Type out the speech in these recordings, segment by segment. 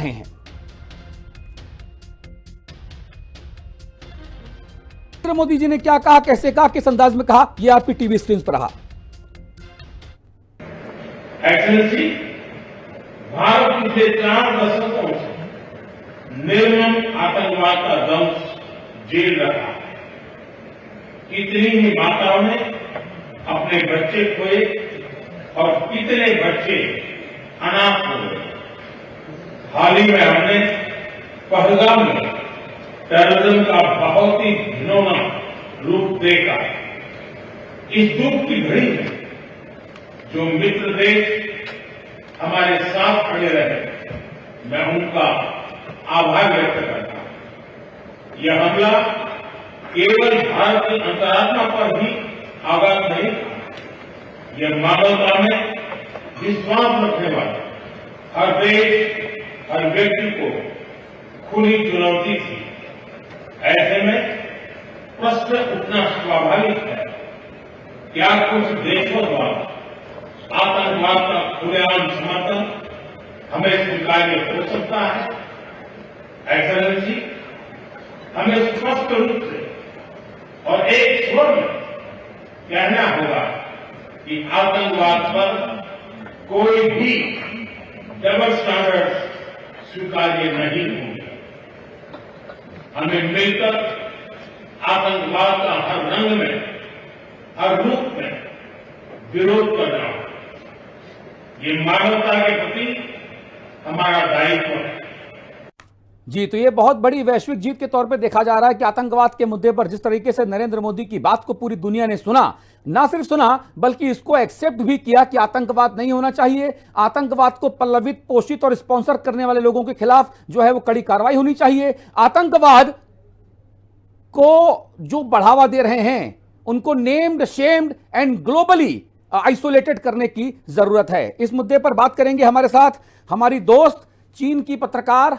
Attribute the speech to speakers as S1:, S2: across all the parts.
S1: रहे हैं। नरेंद्र मोदी जी ने क्या कहा, कैसे कहा, किस अंदाज में कहा, यह आपकी टीवी स्क्रीन पर रहा।
S2: एक्सेलेंसी, भारत पिछले 4 दशकों से निर्मम आतंकवाद का दंश झेल रहा है। कितनी ही माताओं ने अपने बच्चे खोए और कितने बच्चे अनाथ हो गए। हाल ही में हमने पहलगाम में टेररिज्म का बहुत ही घिनौना रूप देखा। इस दुख की घड़ी में जो मित्र देश हमारे साथ खड़े रहे, मैं उनका आभार व्यक्त करता हूं। यह हमला केवल भारत की अंतरात्मा पर ही आघात नहीं था, यह मानवता में विश्वास रखने वाले हर देश, हर व्यक्ति को खुली चुनौती थी। ऐसे में प्रश्न उठना स्वाभाविक है, क्या कुछ देशों द्वारा आतंकवाद का खुलेआम समर्थन हमें स्वीकार्य हो सकता है? एक्सेलेंसी, हमें स्पष्ट रूप से और एक स्वर में कहना होगा कि आतंकवाद पर कोई भी डबल स्टैंडर्ड स्वीकार्य नहीं होंगे। हमें मिलकर आतंकवाद का हर रंग में, हर रूप में विरोध करना होगा। ये मानवता के प्रति हमारा दायित्व है।
S1: जी, तो ये बहुत बड़ी वैश्विक जीत के तौर पे देखा जा रहा है कि आतंकवाद के मुद्दे पर जिस तरीके से नरेंद्र मोदी की बात को पूरी दुनिया ने सुना, ना सिर्फ सुना बल्कि इसको एक्सेप्ट भी किया कि आतंकवाद नहीं होना चाहिए, आतंकवाद को पल्लवित, पोषित और स्पॉन्सर करने वाले लोगों के खिलाफ जो है वो कड़ी कार्रवाई होनी चाहिए। आतंकवाद को जो बढ़ावा दे रहे हैं उनको named, shamed and globally isolated करने की जरूरत है। इस मुद्दे पर बात करेंगे। हमारे साथ हमारी दोस्त चीन की पत्रकार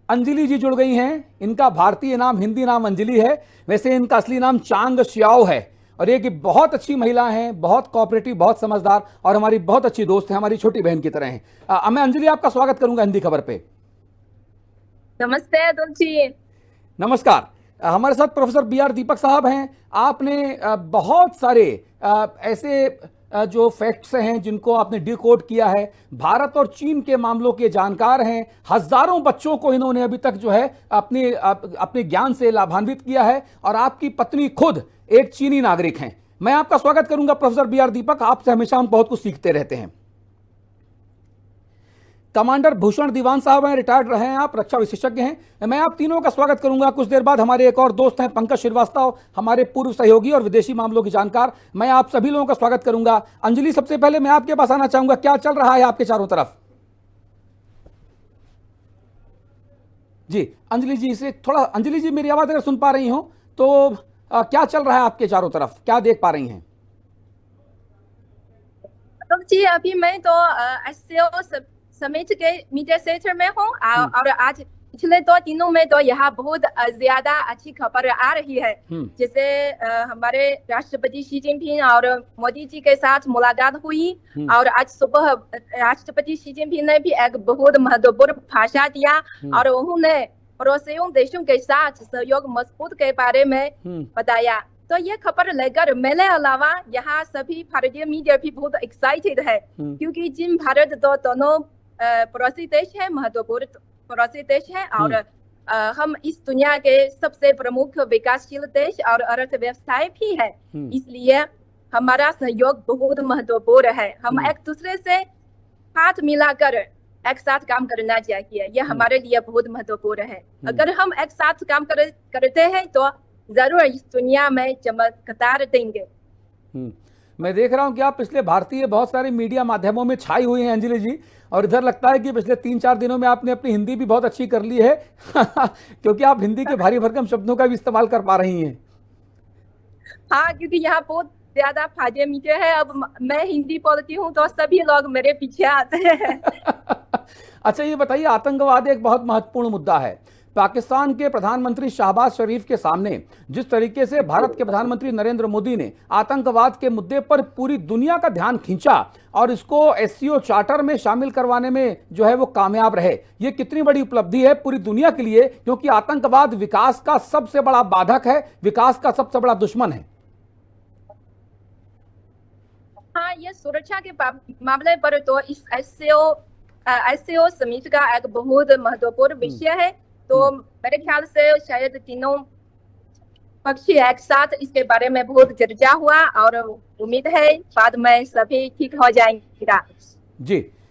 S1: अंजलि जी जुड़ गई हैं। इनका भारतीय नाम, हिंदी नाम अंजलि है, वैसे इनका असली नाम चांग श्याओ है और ये कि बहुत अच्छी महिला हैं, बहुत कोऑपरेटिव, बहुत समझदार और हमारी बहुत अच्छी दोस्त है, हमारी छोटी बहन की तरह हैं। मैं अंजलि आपका स्वागत करूंगा हिंदी खबर पे।
S3: नमस्ते अतुल जी।
S1: नमस्कार। हमारे साथ प्रोफेसर BR दीपक साहब हैं। आपने बहुत सारे ऐसे जो फैक्ट्स हैं जिनको आपने डिकोड किया है, भारत और चीन के मामलों के जानकार हैं। हजारों बच्चों को इन्होंने अभी तक जो है अपने ज्ञान से लाभान्वित किया है और आपकी पत्नी खुद एक चीनी नागरिक हैं। मैं आपका स्वागत करूंगा प्रोफेसर BR दीपक। आपसे हमेशा हम बहुत कुछ सीखते रहते हैं। कमांडर भूषण दीवान साहब हैं, रिटायर्ड रहे हैं, आप रक्षा विशेषज्ञ हैं। मैं आप तीनों का स्वागत करूंगा। कुछ देर बाद हमारे एक और दोस्त हैं पंकज श्रीवास्तव, हमारे पूर्व सहयोगी और विदेशी मामलों के जानकार। मैं आप सभी लोगों का स्वागत करूंगा। अंजलि, सबसे पहले मैं आपके पास आना चाहूंगा, क्या चल रहा है आपके चारों तरफ? जी, अंजलि जी से थोड़ा, अंजलि जी मेरी आवाज अगर सुन पा रही हो तो क्या चल रहा है आपके चारों तरफ, क्या देख पा रही हैं?
S3: अतुल जी, अभी मैं तो SCO समिट के मीडिया सेंटर में हूँ और आज पिछले 2 दिनों में तो यहाँ बहुत ज्यादा अच्छी खबर आ रही है। जैसे हमारे राष्ट्रपति शी जिनपिंग और मोदी जी के साथ मुलाकात हुई और आज सुबह राष्ट्रपति शी जिनपिंग ने भी एक बहुत महत्वपूर्ण भाषण दिया और उन्होंने पड़ोसियों देशों के साथ सहयोग मजबूत के बारे में बताया। तो ये खबर लेकर मेरे अलावा यहाँ सभी भारतीय मीडिया भी बहुत एक्साइटेड है, क्योंकि चीन भारत तो दोनों पड़ोसी देश है, महत्वपूर्ण पड़ोसी देश है और हम इस दुनिया के सबसे प्रमुख विकासशील देश और अर्थव्यवस्थाएं भी है। इसलिए हमारा सहयोग बहुत महत्वपूर्ण है। हम एक दूसरे से हाथ मिलाकर एक साथ काम करना चाहिए, यह हमारे लिए बहुत महत्वपूर्ण है। अगर हम एक साथ काम करते हैं तो जरूर इस दुनिया में चमत्कार देंगे।
S1: मैं देख रहा हूं कि आप पिछले भारतीय बहुत सारे मीडिया माध्यमों में छाई हुई हैं अंजलि जी, और इधर लगता है कि पिछले 3-4 दिनों में आपने अपनी हिंदी भी बहुत अच्छी कर ली है क्योंकि आप हिंदी के भारी भरकम शब्दों का भी इस्तेमाल कर पा रही हैं।
S3: हाँ, क्योंकि यहाँ बहुत ज्यादा भारतीय मीडिया है। अब मैं हिंदी बोलती हूँ तो सभी लोग मेरे पीछे आते हैं।
S1: अच्छा, ये बताइए, आतंकवाद एक बहुत महत्वपूर्ण मुद्दा है। पाकिस्तान के प्रधानमंत्री शहबाज शरीफ के सामने जिस तरीके से भारत के प्रधानमंत्री नरेंद्र मोदी ने आतंकवाद के मुद्दे पर पूरी दुनिया का ध्यान खींचा और इसको एससीओ चार्टर में शामिल करवाने में जो है वो कामयाब रहे, ये कितनी बड़ी उपलब्धि है पूरी दुनिया के लिए, क्योंकि आतंकवाद विकास का सबसे बड़ा बाधक है, विकास का सबसे बड़ा दुश्मन है।
S3: हाँ, ये सुरक्षा के मामले पर तो इस एससीओ समिट का एक बहुत महत्वपूर्ण विषय है। तो मेरे ख्याल से शायद तीनों पक्ष एक साथ इसके बारे में बहुत चर्चा हुआ और उम्मीद है बाद में सभी ठीक हो जाएंगे।
S1: जी।